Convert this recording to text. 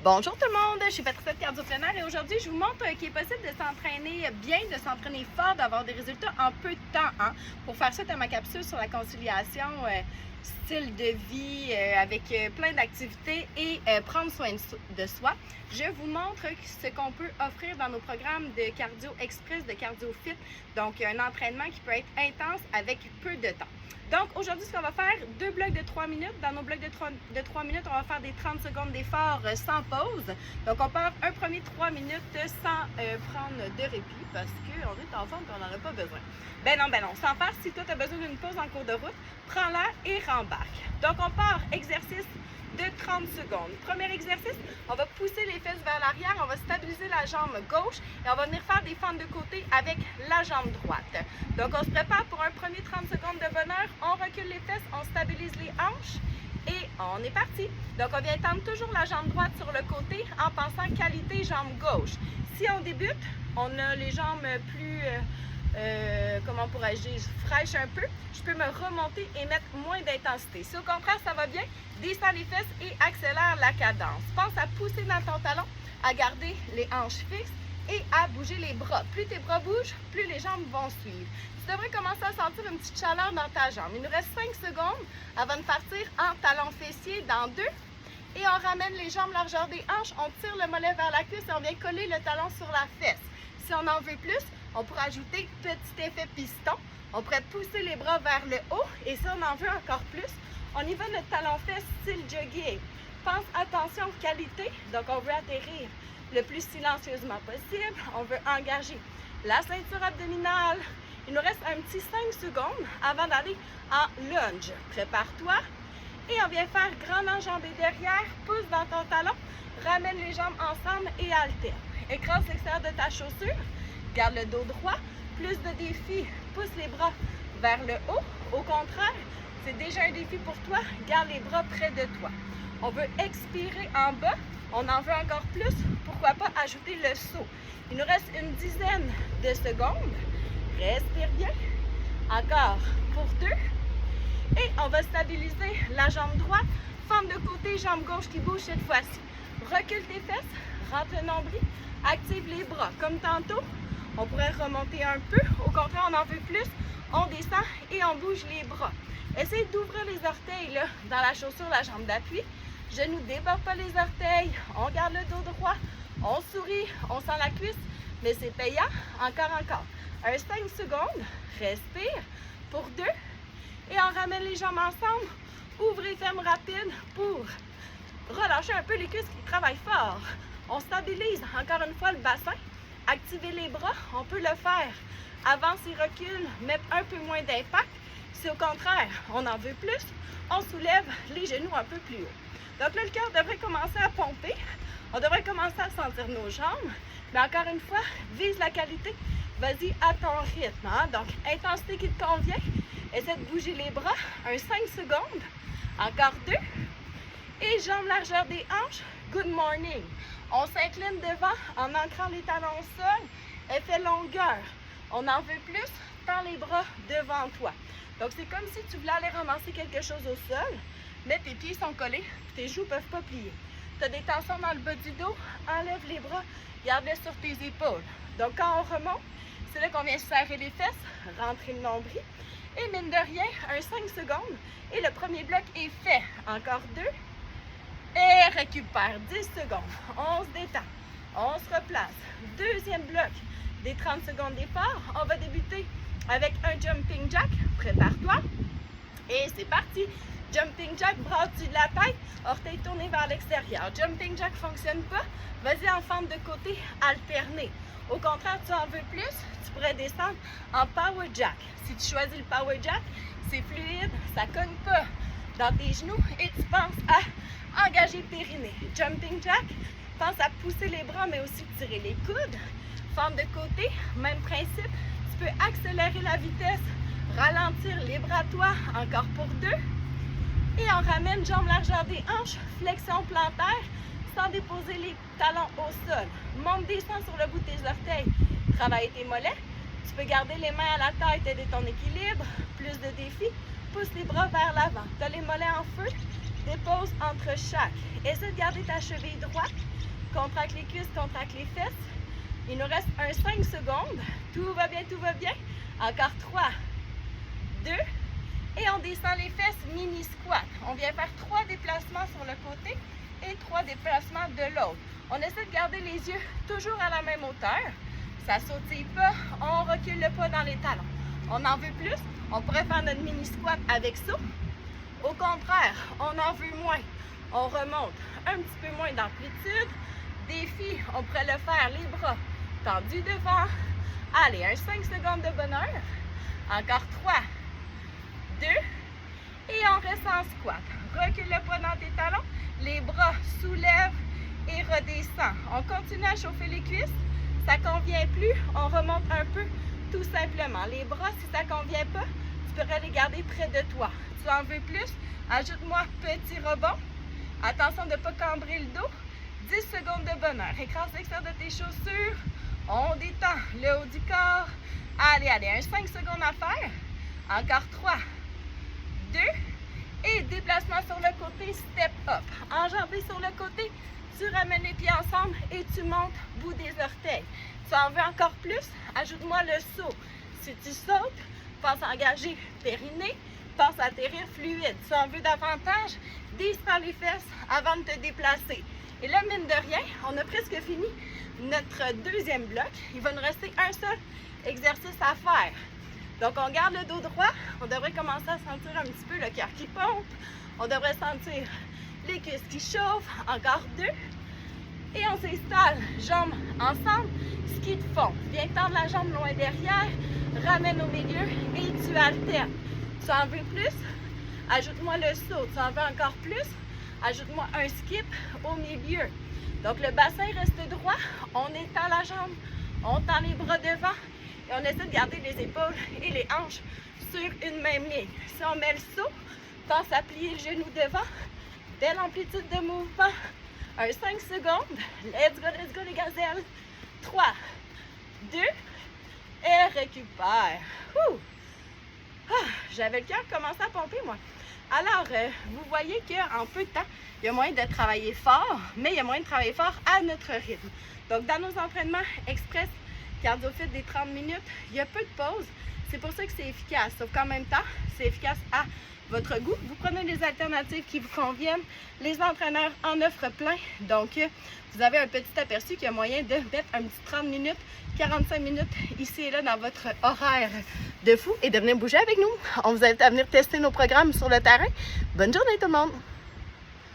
Bonjour tout le monde, je suis Patricia de Cardio Plein Air et aujourd'hui je vous montre qu'il est possible de s'entraîner bien, de s'entraîner fort, d'avoir des résultats en peu de temps. Pour faire suite à ma capsule sur la conciliation, style de vie avec plein d'activités et prendre soin de soi, je vous montre ce qu'on peut offrir dans nos programmes de cardio express, de cardio fit, donc un entraînement qui peut être intense avec peu de temps. Donc aujourd'hui, ce qu'on va faire, 2 blocs de 3 minutes. Dans nos blocs de 3 minutes, on va faire des 30 secondes d'effort sans pause. Donc on part un premier 3 minutes sans prendre de répit parce qu'on est en forme et on n'en a pas besoin. Ben non, sans faire, si toi tu as besoin d'une pause en cours de route, prends-la et rembarque. Donc on part exercice de 30 secondes. Premier exercice, on va pousser les fesses vers l'arrière, on va stabiliser la jambe gauche et on va venir faire des fentes de côté avec la jambe droite. Donc on se prépare pour un premier 30 secondes de bonheur, on recule les fesses, on stabilise les hanches et on est parti. Donc on vient tendre toujours la jambe droite sur le côté en pensant qualité jambe gauche. Si on débute, on a les jambes plus... comment pourrais-je dire, fraîche un peu, je peux me remonter et mettre moins d'intensité. Si au contraire ça va bien, descends les fesses et accélère la cadence. Pense à pousser dans ton talon, à garder les hanches fixes et à bouger les bras. Plus tes bras bougent, plus les jambes vont suivre. Tu devrais commencer à sentir une petite chaleur dans ta jambe. Il nous reste 5 secondes avant de partir en talon fessier dans 2. Et on ramène les jambes largeur des hanches, on tire le mollet vers la cuisse et on vient coller le talon sur la fesse. Si on en veut plus, on pourrait ajouter petit effet piston. On pourrait pousser les bras vers le haut et si on en veut encore plus, on y va notre talon-fesse style jogging. Pense attention qualité, donc on veut atterrir le plus silencieusement possible. On veut engager la ceinture abdominale. Il nous reste un petit 5 secondes avant d'aller en lunge. Prépare-toi et on vient faire grand enjambé derrière, pousse dans ton talon, ramène les jambes ensemble et alterne. Écrase l'extérieur de ta chaussure. Garde le dos droit, plus de défis, pousse les bras vers le haut. Au contraire, c'est déjà un défi pour toi, garde les bras près de toi. On veut expirer en bas, on en veut encore plus, pourquoi pas ajouter le saut. Il nous reste une dizaine de secondes, respire bien, encore pour 2. Et on va stabiliser la jambe droite, fente de côté, jambe gauche qui bouge cette fois-ci. Recule tes fesses, rentre le nombril, active les bras comme tantôt. On pourrait remonter un peu, au contraire on en veut plus, on descend et on bouge les bras. Essayez d'ouvrir les orteils là, dans la chaussure, la jambe d'appui. Genoux, déborde pas les orteils, on garde le dos droit, on sourit, on sent la cuisse, mais c'est payant, encore. Un 5 secondes, respire pour 2 et on ramène les jambes ensemble, ouvrez ferme rapide pour relâcher un peu les cuisses qui travaillent fort. On stabilise encore une fois le bassin. Activer les bras, on peut le faire. Avance et recule, mettre un peu moins d'impact. Si au contraire, on en veut plus, on soulève les genoux un peu plus haut. Donc là, le cœur devrait commencer à pomper. On devrait commencer à sentir nos jambes. Mais encore une fois, vise la qualité. Vas-y à ton rythme. Donc, intensité qui te convient. Essaie de bouger les bras. Un 5 secondes. Encore 2. Et jambes largeur des hanches. Good morning. On s'incline devant en ancrant les talons au sol. Effet longueur. On en veut plus, tends les bras devant toi. Donc c'est comme si tu voulais aller ramasser quelque chose au sol, mais tes pieds sont collés, tes joues ne peuvent pas plier. Tu as des tensions dans le bas du dos, enlève les bras, garde-les sur tes épaules. Donc quand on remonte, c'est là qu'on vient serrer les fesses, rentrer le nombril. Et mine de rien, un 5 secondes et le premier bloc est fait. Encore 2. Et récupère 10 secondes. On se détend. On se replace. Deuxième bloc des 30 secondes d'effort. On va débuter avec un jumping jack. Prépare-toi. Et c'est parti. Jumping jack, bras au-dessus de la tête, orteils tournés vers l'extérieur. Jumping jack ne fonctionne pas. Vas-y en fente de côté, alterné. Au contraire, tu en veux plus, tu pourrais descendre en power jack. Si tu choisis le power jack, c'est fluide, ça ne cogne pas dans tes genoux et tu penses à engager le périnée. Jumping jack, pense à pousser les bras mais aussi tirer les coudes. Fente de côté, même principe. Tu peux accélérer la vitesse, ralentir les bras toi, encore pour 2. Et on ramène jambes largeur des hanches, flexion plantaire, sans déposer les talons au sol. Monte, descend sur le bout de tes orteils. Travaille tes mollets. Tu peux garder les mains à la tête, aider ton équilibre. Plus de défis. Pousse les bras vers l'avant. Tu as les mollets en feu. Dépose entre chaque. Essaie de garder ta cheville droite. contracte les cuisses, contracte les fesses. Il nous reste un 5 secondes. Tout va bien, tout va bien. Encore 3, 2, et on descend les fesses, mini squat. On vient faire 3 déplacements sur le côté et 3 déplacements de l'autre. On essaie de garder les yeux toujours à la même hauteur. Ça sautille pas, on recule le poids dans les talons. On en veut plus, on pourrait faire notre mini squat avec ça. Au contraire, on en veut moins. On remonte un petit peu moins d'amplitude. Défi, on pourrait le faire les bras tendus devant. Allez, un 5 secondes de bonheur. Encore 3, 2, et on reste en squat. Recule le poids dans tes talons. Les bras soulèvent et redescend. On continue à chauffer les cuisses. Ça ne convient plus, on remonte un peu tout simplement. Les bras, si ça ne convient pas, tu pourrais les garder près de toi. Tu en veux plus? Ajoute-moi petit rebond. Attention de ne pas cambrer le dos. 10 secondes de bonheur. Écrase l'extérieur de tes chaussures. On détend le haut du corps. Allez, allez, un 5 secondes à faire. Encore 3, 2, et déplacement sur le côté, step up. Enjambé sur le côté, tu ramènes les pieds ensemble et tu montes bout des orteils. Tu en veux encore plus? Ajoute-moi le saut. Si tu sautes, pense à engager périnée, pense à atterrir fluide. Tu en veux davantage? Descends les fesses avant de te déplacer. Et là, mine de rien, on a presque fini notre deuxième bloc. Il va nous rester un seul exercice à faire. Donc, on garde le dos droit. On devrait commencer à sentir un petit peu le cœur qui pompe. On devrait sentir les cuisses qui chauffent. Encore 2. Et on s'installe, jambes ensemble, ski de fond. Viens tendre la jambe loin derrière, ramène au milieu et tu alternes. Tu en veux plus? Ajoute-moi le saut. Tu en veux encore plus? Ajoute-moi un skip au milieu. Donc, le bassin reste droit. On étend la jambe, on tend les bras devant et on essaie de garder les épaules et les hanches sur une même ligne. Si on met le saut, pense à plier le genou devant. Belle amplitude de mouvement. Un 5 secondes. Let's go les gazelles. 3, 2, et récupère. J'avais le cœur qui commençait à pomper, moi. Alors, vous voyez qu'en peu de temps, il y a moyen de travailler fort, mais il y a moyen de travailler fort à notre rythme. Donc, dans nos entraînements express cardio-fit des 30 minutes, il y a peu de pauses. C'est pour ça que c'est efficace. Sauf qu'en même temps, c'est efficace à votre goût. Vous prenez les alternatives qui vous conviennent. Les entraîneurs en offrent plein. Donc, vous avez un petit aperçu qu'il y a moyen de mettre un petit 30 minutes, 45 minutes ici et là dans votre horaire de fou et de venir bouger avec nous. On vous invite à venir tester nos programmes sur le terrain. Bonne journée tout le monde!